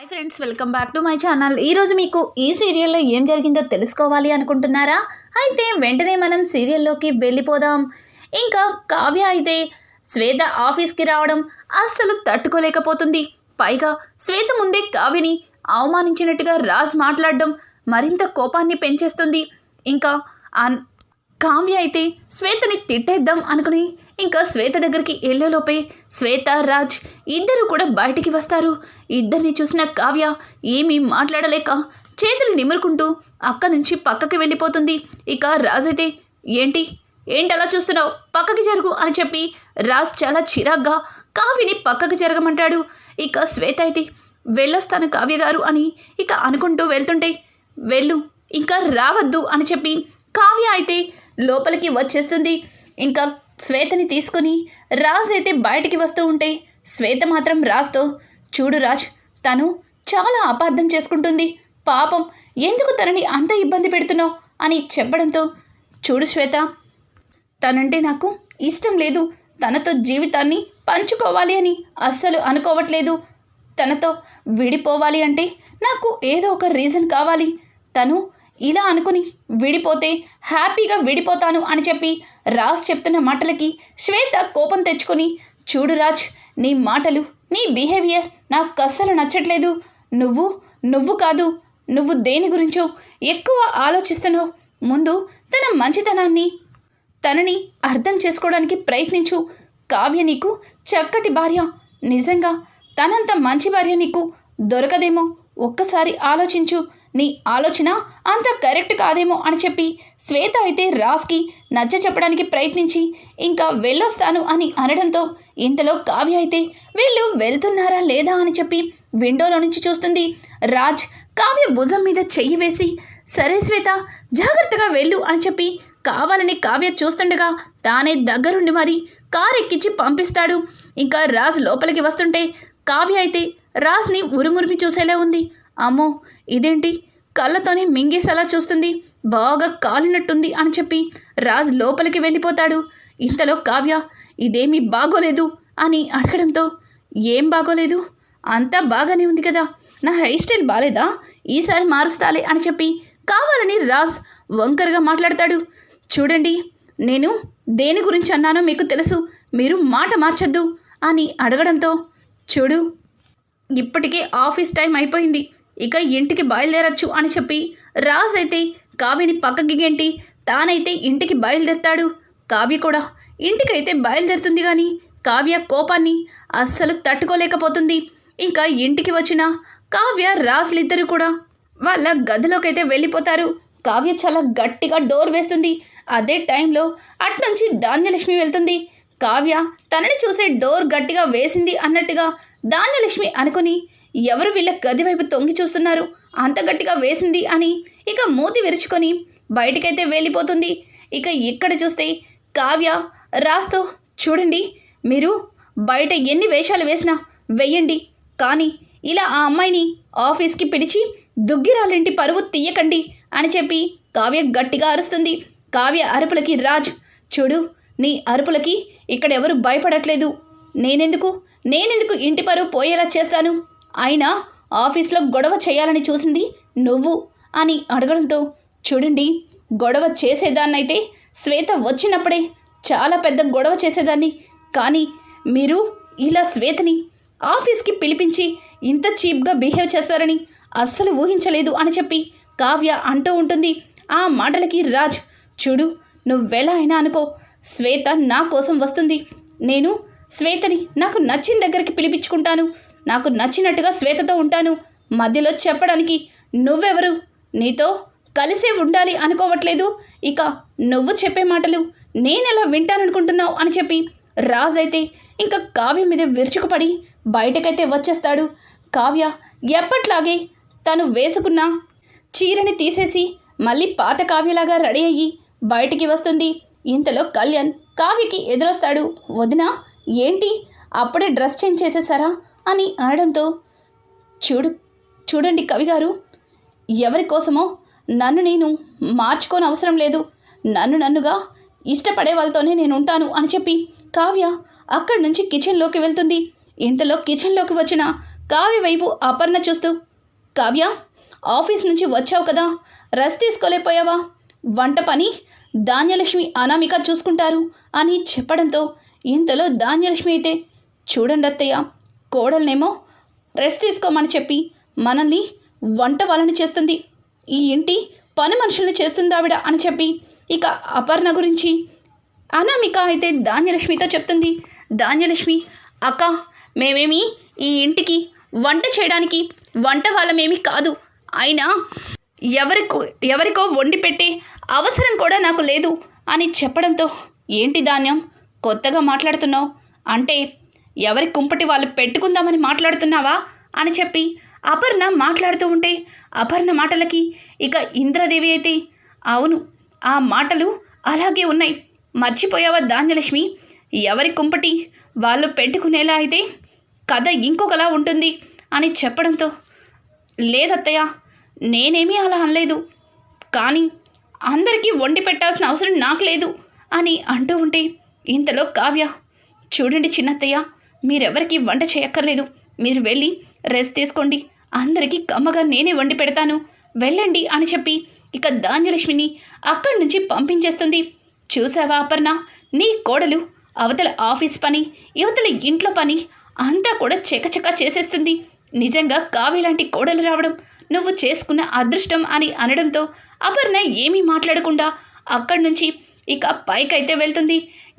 Hi friends, welcome back to my channel. ఈరోజు మీకు ఈ సీరియల్లో ఏం జరిగిందో తెలుసుకోవాలి అనుకుంటున్నారా? అయితే వెంటనే మనం సీరియల్లోకి వెళ్ళిపోదాం. ఇంకా కావ్య అయితే శ్వేత ఆఫీస్కి రావడం అస్సలు తట్టుకోలేకపోతుంది. పైగా శ్వేత ముందే కావ్యని అవమానించినట్టుగా రాజ్ మాట్లాడడం మరింత కోపాన్ని పెంచేస్తుంది. ఇంకా కావ్య అయితే శ్వేతని తిట్టేద్దాం అనుకుని ఇంకా శ్వేత దగ్గరికి వెళ్ళేలోపే శ్వేత రాజ్ ఇద్దరు కూడా బయటికి వస్తారు. ఇద్దరిని చూసిన కావ్య ఏమీ మాట్లాడలేక చేతులు నిమురుకుంటూ అక్కడి నుంచి పక్కకి వెళ్ళిపోతుంది. ఇక రాజ్ అయితే ఏంటి అలా చూస్తున్నావు, పక్కకి జరుగు అని చెప్పి రాజ్ చాలా చిరాగ్గా కావ్యని పక్కకి జరగమంటాడు. ఇక శ్వేత అయితే వెళ్ళొస్తాను కావ్య గారు అని ఇక అనుకుంటూ వెళ్తుంటే వెళ్ళు ఇంకా రావద్దు అని చెప్పి కావ్య అయితే లోపలికి వచ్చేస్తుంది. ఇంకా శ్వేతని తీసుకుని రాజ్ అయితే బయటికి వస్తూ ఉంటే శ్వేత మాత్రం రాజ్తో చూడు రాజ్, తను చాలా అపార్థం చేసుకుంటుంది, పాపం ఎందుకు తనని అంత ఇబ్బంది పెడుతున్నావు అని చెప్పడంతో చూడు శ్వేత, తనంటే నాకు ఇష్టం లేదు, తనతో జీవితాన్ని పంచుకోవాలి అని అస్సలు అనుకోవట్లేదు, తనతో విడిపోవాలి అంటే నాకు ఏదో ఒక రీజన్ కావాలి, తను ఇలా అనుకుని విడిపోతే హ్యాపీగా విడిపోతాను అని చెప్పి రాజ్ చెప్తున్న మాటలకి శ్వేత కోపం తెచ్చుకొని చూడు రాజ్, నీ మాటలు నీ బిహేవియర్ నాకు అస్సలు నచ్చట్లేదు, నువ్వు కాదు, నువ్వు దేని గురించో ఎక్కువ ఆలోచిస్తున్నావు, ముందు తన మంచితనాన్ని తనని అర్థం చేసుకోవడానికి ప్రయత్నించు, కావ్య నీకు చక్కటి భార్య, నిజంగా తనంత మంచి భార్య నీకు దొరకదేమో, ఒక్కసారి ఆలోచించు, నీ ఆలోచన అంత కరెక్ట్ కాదేమో అని చెప్పి శ్వేత అయితే రాజ్కి నచ్చ చెప్పడానికి ప్రయత్నించి ఇంకా వెళ్ళొస్తాను అని అనడంతో ఇంతలో కావ్య అయితే వీళ్ళు వెళ్తున్నారా లేదా అని చెప్పి విండోలో నుంచి చూస్తుంది. రాజ్ కావ్య భుజం మీద చెయ్యి వేసి సరే శ్వేత జాగ్రత్తగా వెళ్ళు అని చెప్పి కావాలని కావ్య చూస్తుండగా తానే దగ్గరుండి మరి కారు ఎక్కించి పంపిస్తాడు. ఇంకా రాజ్ లోపలికి వస్తుంటే కావ్య అయితే రాజ్ని ఉరుమురిమి చూసేలా ఉంది. అమ్మో ఇదేంటి కళ్ళతోనే మింగేసేలా చూస్తుంది, బాగా కాలినట్టుంది అని చెప్పి రాజ్ లోపలికి వెళ్ళిపోతాడు. ఇంతలో కావ్య ఇదేమీ బాగోలేదు అని అడగడంతో ఏం బాగోలేదు, అంతా బాగానే ఉంది కదా, నా హెయిర్ స్టైల్ బాగాలేదా, ఈసారి మారుస్తాలే అని చెప్పి కావాలని రాజ్ వంకరగా మాట్లాడతాడు. చూడండి, నేను దేని గురించి అన్నానో మీకు తెలుసు, మీరు మాట మార్చొద్దు అని అడగడంతో చూడు ఇప్పటికే ఆఫీస్ టైం అయిపోయింది, ఇక ఇంటికి బయలుదేరచ్చు అని చెప్పి రాజ్ అయితే కావ్యని పక్కకి గెంటి తానైతే ఇంటికి బయలుదేరుతాడు. కావ్య కూడా ఇంటికైతే బయలుదేరుతుంది కానీ కావ్య కోపాన్ని అస్సలు తట్టుకోలేకపోతుంది. ఇంకా ఇంటికి వచ్చిన కావ్య రాజ్లిద్దరూ కూడా వాళ్ళ గదిలోకైతే వెళ్ళిపోతారు. కావ్య చాలా గట్టిగా డోర్ వేస్తుంది. అదే టైంలో అట్నుంచి ధాన్యలక్ష్మి వెళ్తుంది. కావ్య తనని చూసే డోర్ గట్టిగా వేసింది అన్నట్టుగా ధాన్యలక్ష్మి అనుకుని ఎవరు వీళ్ళ గది వైపు తొంగి చూస్తున్నారు, అంత గట్టిగా వేసింది అని ఇక మూతి విరుచుకొని బయటికైతే వెళ్ళిపోతుంది. ఇక ఇక్కడ చూస్తే కావ్య రాజ్తో చూడండి, మీరు బయట ఎన్ని వేషాలు వేసినా వెయ్యండి, కానీ ఇలా ఆ అమ్మాయిని ఆఫీస్కి పిలిచి దుగ్గిరాలింటి పరువు తీయకండి అని చెప్పి కావ్య గట్టిగా అరుస్తుంది. కావ్య అరుపులకి రాజ్ చూడు, నీ అరుపులకి ఇక్కడెవరు భయపడట్లేదు, నేనెందుకు ఇంటి పరువు పోయేలా చేస్తాను, అయినా ఆఫీస్లో గొడవ చేయాలని చూసింది నువ్వు అని అడగడంతో చూడండి, గొడవ చేసేదాన్నైతే శ్వేత వచ్చినప్పుడే చాలా పెద్ద గొడవ చేసేదాన్ని, కానీ మీరు ఇలా శ్వేతని ఆఫీస్కి పిలిపించి ఇంత చీప్గా బిహేవ్ చేస్తారని అస్సలు ఊహించలేదు అని చెప్పి కావ్య అంటూ ఉంటుంది. ఆ మాటలకి రాజ్ చూడు, నువ్వెలా అయినా అనుకో, శ్వేత నా కోసం వస్తుంది, నేను శ్వేతని నాకు నచ్చిన దగ్గరికి పిలిపించుకుంటాను, నాకు నచ్చినట్టుగా శ్వేతతో ఉంటాను, మధ్యలో చెప్పడానికి నువ్వెవరు, నీతో కలిసే ఉండాలి అనుకోవట్లేదు, ఇక నువ్వు చెప్పే మాటలు నేనెలా వింటాననుకుంటున్నావు అని చెప్పి రాజ్ అయితే ఇంకా కావ్య మీద విరుచుకుపడి బయటకైతే వచ్చేస్తాడు. కావ్య ఎప్పట్లాగే తను వేసుకున్న చీరని తీసేసి మళ్ళీ పాత కావ్యలాగా రెడీ అయ్యి బయటికి వస్తుంది. ఇంతలో కళ్యాణ్ కావ్యకి ఎదురొస్తాడు. వదినా ఏంటి అప్పుడే డ్రెస్ చేంజ్ చేసేసారా అని అనడంతో చూడండి కవి గారు, ఎవరి కోసమో నన్ను నేను మార్చుకోని అవసరం లేదు, నన్నుగా ఇష్టపడే వాళ్ళతోనే నేను ఉంటాను అని చెప్పి కావ్య అక్కడి నుంచి కిచెన్లోకి వెళ్తుంది. ఇంతలో కిచెన్లోకి వచ్చిన కావ్య వైపు అపర్ణ చూస్తూ, కావ్య, ఆఫీస్ నుంచి వచ్చావు కదా, రెస్ట్ తీసుకోలేకపోయావా? వంట పని ధాన్యలక్ష్మి అనామిక చూసుకుంటారు అని చెప్పడంతో ఇంతలో ధాన్యలక్ష్మి అయితే, చూడండి అత్తయ్య, కోడలనేమో రెస్ట్ తీసుకోమని చెప్పి మనల్ని వంట వాళ్ళని చేస్తుంది, ఈ ఇంటి పని మనుషుల్ని చేస్తుంది ఆవిడ అని చెప్పి ఇక అపర్ణ గురించి అనామిక అయితే ధాన్యలక్ష్మితో చెప్తుంది. ధాన్యలక్ష్మి, అక్క, మేమేమి ఈ ఇంటికి వంట చేయడానికి వంట వాళ్ళమేమీ కాదు, అయినా ఎవరికో వండి పెట్టే అవసరం కూడా నాకు లేదు అని చెప్పడంతో, ఏంటి ధాన్యం కొత్తగా మాట్లాడుతున్నావు, అంటే ఎవరి కుంపటి వాళ్ళు పెట్టుకుందామని మాట్లాడుతున్నావా అని చెప్పి అపర్ణ మాట్లాడుతూ ఉంటే, అపర్ణ మాటలకి ఇక ఇంద్రదేవి అయితే, అవును, ఆ మాటలు అలాగే ఉన్నాయి, మర్చిపోయావా ధాన్యలక్ష్మి, ఎవరి కుంపటి వాళ్ళు పెట్టుకునేలా అయితే కథ ఇంకొకలా ఉంటుంది అని చెప్పడంతో, లేదత్తయ్య, నేనేమీ అలా అనలేదు, కానీ అందరికీ వండి పెట్టాల్సిన అవసరం నాకు లేదు అని అంటూ ఉంటే ఇంతలో కావ్య, చూడండి చిన్నత్తయ్య, మీరెవరికి వంట చేయక్కర్లేదు, మీరు వెళ్ళి రెస్ట్ తీసుకోండి, అందరికీ కమ్మగా నేనే వండి పెడతాను, వెళ్ళండి అని చెప్పి ఇక ధాన్యలక్ష్మిని అక్కడి నుంచి పంపించేస్తుంది. చూసావా అపర్ణ, నీ కోడలు అవతల ఆఫీస్ పని, యువతల ఇంట్లో పని అంతా కూడా చకచక చేసేస్తుంది. నిజంగా కావ్య లాంటి కోడలు రావడం నువ్వు చేసుకున్న అదృష్టం అని అనడంతో అపర్ణ ఏమీ మాట్లాడకుండా అక్కడి నుంచి ఇక పైకైతే వెళ్తుంది.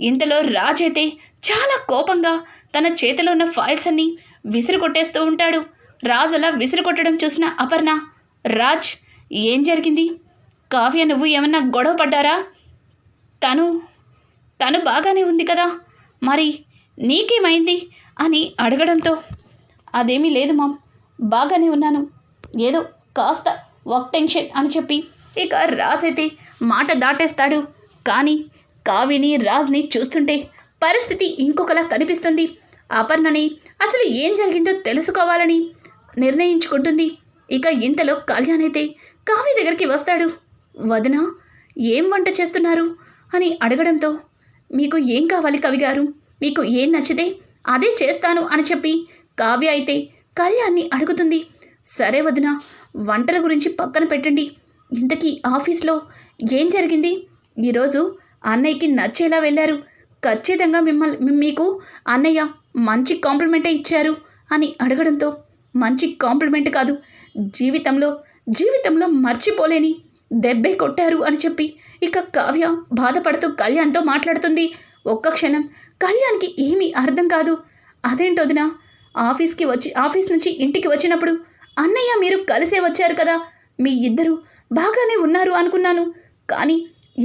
ఇంతలో రాజ్ అయితే చాలా కోపంగా తన చేతిలో ఉన్న ఫైల్స్ అన్నీ విసిరి కొట్టేస్తూ ఉంటాడు. రాజ్ అలా విసిరి కొట్టడం చూసిన అపర్ణ, రాజ్, ఏం జరిగింది? కావ్య నువ్వు ఏమన్నా గొడవ పడ్డారా? తను బాగానే ఉంది కదా, మరి నీకేమైంది అని అడగడంతో, అదేమీ లేదు మామ్, బాగానే ఉన్నాను, ఏదో కాస్త వర్క్ టెన్షన్ అని చెప్పి ఇక రాజ్ అయితే మాట దాటేస్తాడు. కానీ కావ్యని రాజ్ని చూస్తుంటే పరిస్థితి ఇంకొకలా కనిపిస్తుంది. అపర్ణని అసలు ఏం జరిగిందో తెలుసుకోవాలని నిర్ణయించుకుంటుంది. ఇక ఇంతలో కళ్యాణ్ అయితే కావ్య దగ్గరికి వస్తాడు. వదిన, ఏం వంట చేస్తున్నారు అని అడగడంతో, మీకు ఏం కావాలి కవి గారు, మీకు ఏం నచ్చితే అదే చేస్తాను అని చెప్పి కావ్య అయితే కళ్యాణ్ని అడుగుతుంది. సరే వదిన, వంటల గురించి పక్కన పెట్టండి, ఇంతకీ ఆఫీస్లో ఏం జరిగింది? ఈరోజు అన్నయ్యకి నచ్చేలా వెళ్ళారు, ఖచ్చితంగా మీకు అన్నయ్య మంచి కాంప్లిమెంటే ఇచ్చారు అని అడగడంతో, మంచి కాంప్లిమెంట్ కాదు, జీవితంలో మర్చిపోలేని దెబ్బే కొట్టారు అని చెప్పి ఇక కావ్య బాధపడుతూ కళ్యాణ్తో మాట్లాడుతుంది. ఒక్క క్షణం కళ్యాణ్కి ఏమీ అర్థం కాదు. అదేంటొదిన, ఆఫీస్ నుంచి ఇంటికి వచ్చినప్పుడు అన్నయ్య మీరు కలిసే వచ్చారు కదా, మీ ఇద్దరు బాగానే ఉన్నారు అనుకున్నాను, కానీ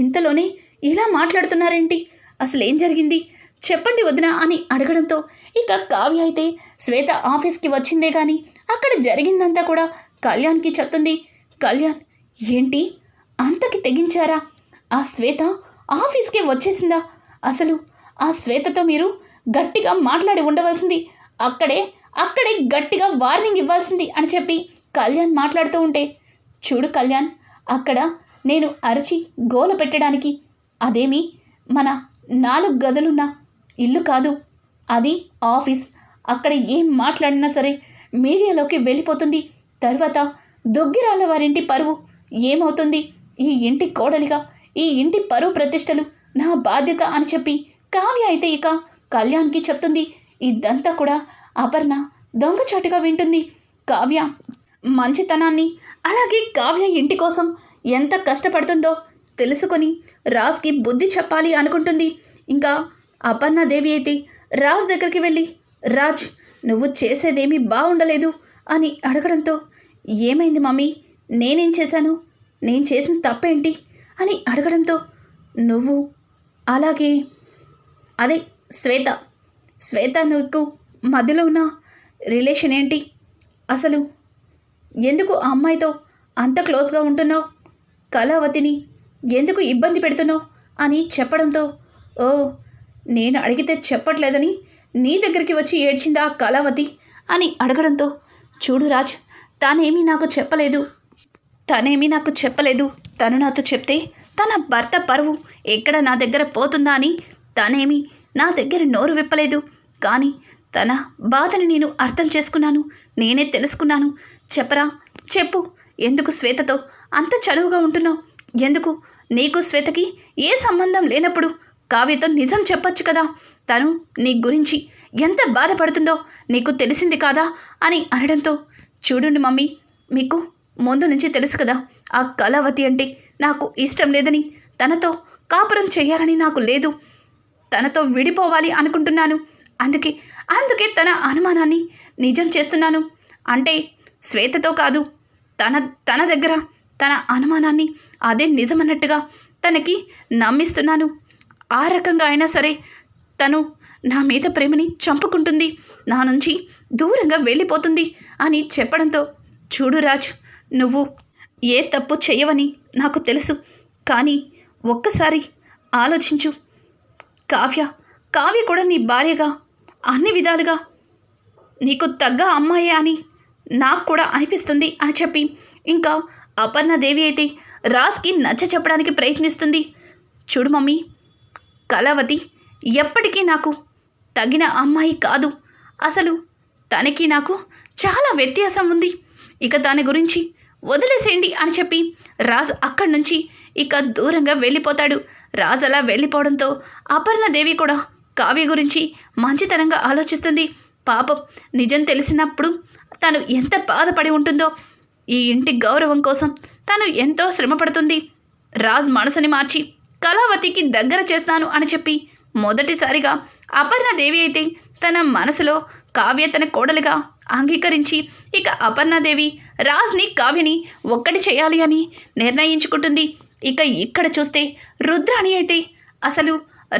ఇంతలోనే ఇలా మాట్లాడుతున్నారేంటి, అసలేం జరిగింది చెప్పండి వదిన అని అడగడంతో ఇక కావ్య అయితే శ్వేత ఆఫీస్కి వచ్చిందే కానీ అక్కడ జరిగిందంతా కూడా కళ్యాణ్కి చెప్తుంది. కళ్యాణ్, ఏంటి అంతకి తెగించారా? ఆ శ్వేత ఆఫీస్కి వచ్చేసిందా? అసలు ఆ శ్వేతతో మీరు గట్టిగా మాట్లాడి ఉండవలసింది, అక్కడే గట్టిగా వార్నింగ్ ఇవ్వాల్సింది అని చెప్పి కళ్యాణ్ మాట్లాడుతూ ఉంటే, చూడు కళ్యాణ్, అక్కడ నేను అరిచి గోల పెట్టడానికి అదేమి మన 4 గదులున్న ఇల్లు కాదు, అది ఆఫీస్, అక్కడ ఏం మాట్లాడినా సరే మీడియాలోకి వెళ్ళిపోతుంది, తర్వాత దుగ్గిరాళ్ళ వారింటి పరువు ఏమవుతుంది, ఈ ఇంటి కోడలిగా ఈ ఇంటి పరువు ప్రతిష్టలు నా బాధ్యత అని చెప్పి కావ్య అయితే ఇక కళ్యాణ్కి చెప్తుంది. ఇదంతా కూడా అపర్ణ దొంగచాటుగా వింటుంది. కావ్య మంచితనాన్ని, అలాగే కావ్య ఇంటి కోసం ఎంత కష్టపడుతుందో తెలుసుకొని రాజ్కి బుద్ధి చెప్పాలి అనుకుంటుంది. ఇంకా అపర్ణాదేవి అయితే రాజ్ దగ్గరికి వెళ్ళి, రాజ్, నువ్వు చేసేదేమీ బాగుండలేదు అని అడగడంతో, ఏమైంది మమ్మీ, నేనేం చేశాను, నేను చేసిన తప్పేంటి అని అడగడంతో, నువ్వు అలాగే అదే శ్వేత నీకు మధ్యలో ఉన్న రిలేషన్ ఏంటి, అసలు ఎందుకు ఆ అమ్మాయితో అంత క్లోజ్గా ఉంటున్నావు, కళావతిని ఎందుకు ఇబ్బంది పెడుతున్నావు అని చెప్పడంతో, ఓ, నేను అడిగితే చెప్పట్లేదని నీ దగ్గరికి వచ్చి ఏడ్చిందా కళావతి అని అడగడంతో, చూడు రాజ్, తనేమీ నాకు చెప్పలేదు, తను నాతో చెప్తే తన భర్త పరువు ఎక్కడ నా దగ్గర పోతుందా అని తనేమీ నా దగ్గర నోరు విప్పలేదు, కానీ తన బాధని నేను అర్థం చేసుకున్నాను, నేనే తెలుసుకున్నాను. చెప్పరా, చెప్పు, ఎందుకు శ్వేతతో అంత చనువుగా ఉంటున్నావు? ఎందుకు? నీకు శ్వేతకి ఏ సంబంధం లేనప్పుడు కావ్యతో నిజం చెప్పొచ్చు కదా. తను నీ గురించి ఎంత బాధపడుతుందో నీకు తెలిసింది కాదా అని అనడంతో, చూడండి మమ్మీ, మీకు ముందు నుంచి తెలుసు కదా, ఆ కళావతి అంటే నాకు ఇష్టం లేదని, తనతో కాపురం చేయాలని నాకు లేదు, తనతో విడిపోవాలి అనుకుంటున్నాను. అందుకే తన అనుమానాన్ని నిజం చేస్తున్నాను. అంటే శ్వేతతో కాదు, తన దగ్గర తన అనుమానాన్ని అదే నిజమన్నట్టుగా తనకి నమ్మిస్తున్నాను. ఆ రకంగా అయినా సరే తను నా మీద ప్రేమని చంపుకుంటుంది, నా నుంచి దూరంగా వెళ్ళిపోతుంది అని చెప్పడంతో, చూడు రాజ్, నువ్వు ఏ తప్పు చేయవని నాకు తెలుసు, కానీ ఒక్కసారి ఆలోచించు. కావ్య కూడా నీ భార్యగా, అన్ని విధాలుగా నీకు తగ్గ అమ్మాయే అని నాకు కూడా అనిపిస్తుంది అని చెప్పి, ఇంకా అపర్ణదేవి అయితే రాజ్కి నచ్చ చెప్పడానికి ప్రయత్నిస్తుంది. చూడు మమ్మీ, కళావతి ఎప్పటికీ నాకు తగిన అమ్మాయి కాదు. అసలు తనకి నాకు చాలా వ్యత్యాసం ఉంది. ఇక దాని గురించి వదిలేసేయండి అని చెప్పి రాజ్ అక్కడి నుంచి ఇక దూరంగా వెళ్ళిపోతాడు. రాజ్ అలా వెళ్ళిపోవడంతో అపర్ణదేవి కూడా కావ్య గురించి మంచితనంగా ఆలోచిస్తుంది. పాపం, నిజం తెలిసినప్పుడు తను ఎంత బాధపడి ఉంటుందో. ఈ ఇంటి గౌరవం కోసం తను ఎంతో శ్రమపడుతుంది. రాజ్ మనసుని మార్చి కళావతికి దగ్గర చేస్తాను అని చెప్పి మొదటిసారిగా అపర్ణదేవి అయితే తన మనసులో కావ్య తన కోడలిగా అంగీకరించి ఇక అపర్ణదేవి రాజ్ని కావ్యని ఒక్కటి చేయాలి అని నిర్ణయించుకుంటుంది. ఇక ఇక్కడ చూస్తే రుద్రాణి అయితే అసలు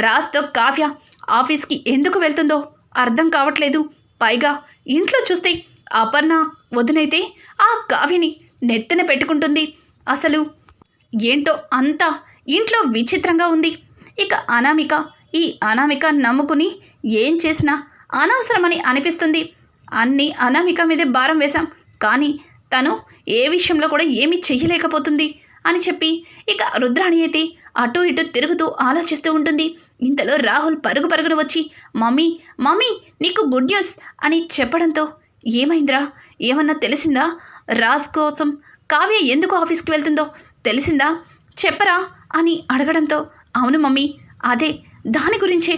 రాజ్తో కావ్య ఆఫీస్కి ఎందుకు వెళ్తుందో అర్థం కావట్లేదు. పైగా ఇంట్లో చూస్తే అపర్ణ వదినైతే ఆ కావ్యని నెత్తిన పెట్టుకుంటుంది. అసలు ఏంటో అంతా ఇంట్లో విచిత్రంగా ఉంది. ఇక ఈ అనామిక నమ్ముకుని ఏం చేసినా అనవసరమని అనిపిస్తుంది. అన్నీ అనామిక మీదే భారం వేశాం, కానీ తను ఏ విషయంలో కూడా ఏమీ చెయ్యలేకపోతుంది అని చెప్పి ఇక రుద్రాణి అయితే అటు ఇటు తిరుగుతూ ఆలోచిస్తూ ఉంటుంది. ఇంతలో రాహుల్ పరుగున వచ్చి, మమ్మీ నీకు గుడ్ న్యూస్ అని చెప్పడంతో, ఏమైందిరా, ఏమన్నా తెలిసిందా? రాజ్ కోసం కావ్య ఎందుకు ఆఫీస్కి వెళ్తుందో తెలిసిందా? చెప్పరా అని అడగడంతో, అవును మమ్మీ, అదే దాని గురించే.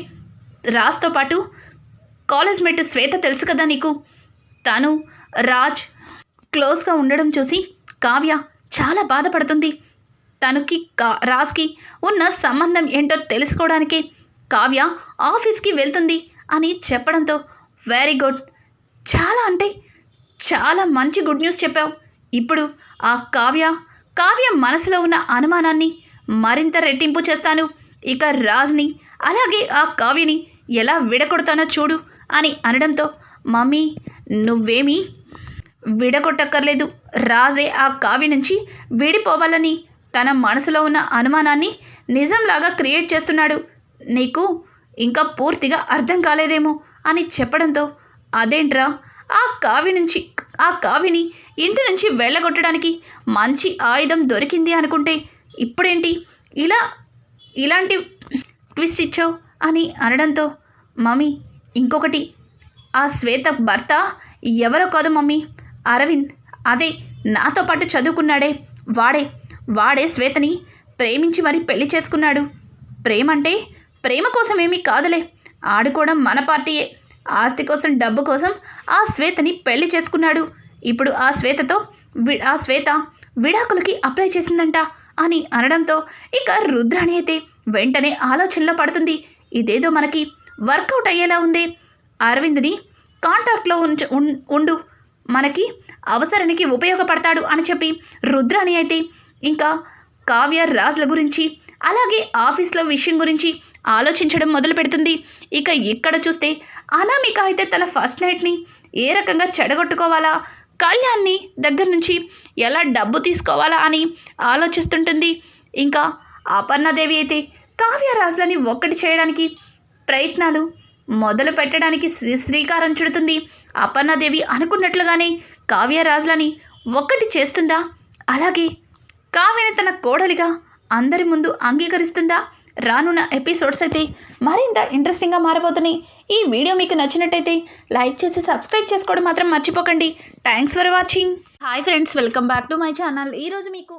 రాజ్తో పాటు కాలేజ్ మేట్ శ్వేత తెలుసు కదా నీకు, తను రాజ్ క్లోజ్గా ఉండడం చూసి కావ్య చాలా బాధపడుతుంది. తనకి రాజ్కి ఉన్న సంబంధం ఏంటో తెలుసుకోవడానికే కావ్య ఆఫీస్కి వెళ్తుంది అని చెప్పడంతో, వెరీ గుడ్, చాలా అంటే చాలా మంచి గుడ్ న్యూస్ చెప్పావు. ఇప్పుడు ఆ కావ్య మనసులో ఉన్న అనుమానాన్ని మరింత రెట్టింపు చేస్తాను. ఇక రాజ్ని అలాగే ఆ కావ్యని ఎలా విడగొడతానో చూడు అని అనడంతో, మమ్మీ నువ్వేమీ విడగొట్టక్కర్లేదు. రాజే ఆ కావ్య నుంచి విడిపోవాలని తన మనసులో ఉన్న అనుమానాన్ని నిజంలాగా క్రియేట్ చేస్తున్నాడు. నీకు ఇంకా పూర్తిగా అర్థం కాలేదేమో అని చెప్పడంతో, అదేంట్రా, ఆ కావ్యని ఇంటి నుంచి వెళ్ళగొట్టడానికి మంచి ఆయుధం దొరికింది అనుకుంటే ఇప్పుడేంటి ఇలాంటి ట్విస్ట్ ఇచ్చావు అని అనడంతో, మమ్మీ ఇంకొకటి, ఆ శ్వేత భర్త ఎవరో కాదు మమ్మీ, అరవింద్, అదే నాతో పాటు చదువుకున్నాడే వాడే శ్వేతని ప్రేమించి మరి పెళ్లి చేసుకున్నాడు. ప్రేమంటే ప్రేమ కోసం ఏమీ కాదులే, ఆడుకోవడం మన పార్టీయే. ఆస్తి కోసం, డబ్బు కోసం ఆ శ్వేతని పెళ్లి చేసుకున్నాడు. ఇప్పుడు ఆ శ్వేత విడాకులకి అప్లై చేసిందంట అని అనడంతో ఇక రుద్రాణి అయితే వెంటనే ఆలోచనలో పడుతుంది. ఇదేదో మనకి వర్కౌట్ అయ్యేలా ఉంది. అరవింద్ని కాంటాక్ట్లో ఉండు, మనకి అవసరానికి ఉపయోగపడతాడు అని చెప్పి రుద్రాణి అయితే ఇంకా కావ్య రాజ్ల గురించి అలాగే ఆఫీస్లో విషయం గురించి ఆలోచించడం మొదలు పెడుతుంది. ఇక ఇక్కడ చూస్తే అనామిక అయితే తన ఫస్ట్ నైట్ని ఏ రకంగా చెడగొట్టుకోవాలా, కళ్యాణ్ని దగ్గర నుంచి ఎలా డబ్బు తీసుకోవాలా అని ఆలోచిస్తుంటుంది. ఇంకా అపర్ణదేవి అయితే కావ్యరాజులని ఒక్కటి చేయడానికి ప్రయత్నాలు మొదలు పెట్టడానికి శ్రీకారం చుడుతుంది. అపర్ణదేవి అనుకున్నట్లుగానే కావ్యరాజులని ఒక్కటి చేస్తుందా, అలాగే కావ్యని తన కోడలిగా అందరి ముందు అంగీకరిస్తుందా రానున్న ఎపిసోడ్స్ అయితే మరింత ఇంట్రెస్టింగ్గా మారబోతున్నాయి. ఈ వీడియో మీకు నచ్చినట్టయితే లైక్ చేసి సబ్స్క్రైబ్ చేసుకోవడం మాత్రం మర్చిపోకండి. Thanks for watching. Hi friends, welcome back to my channel. ఈరోజు మీకు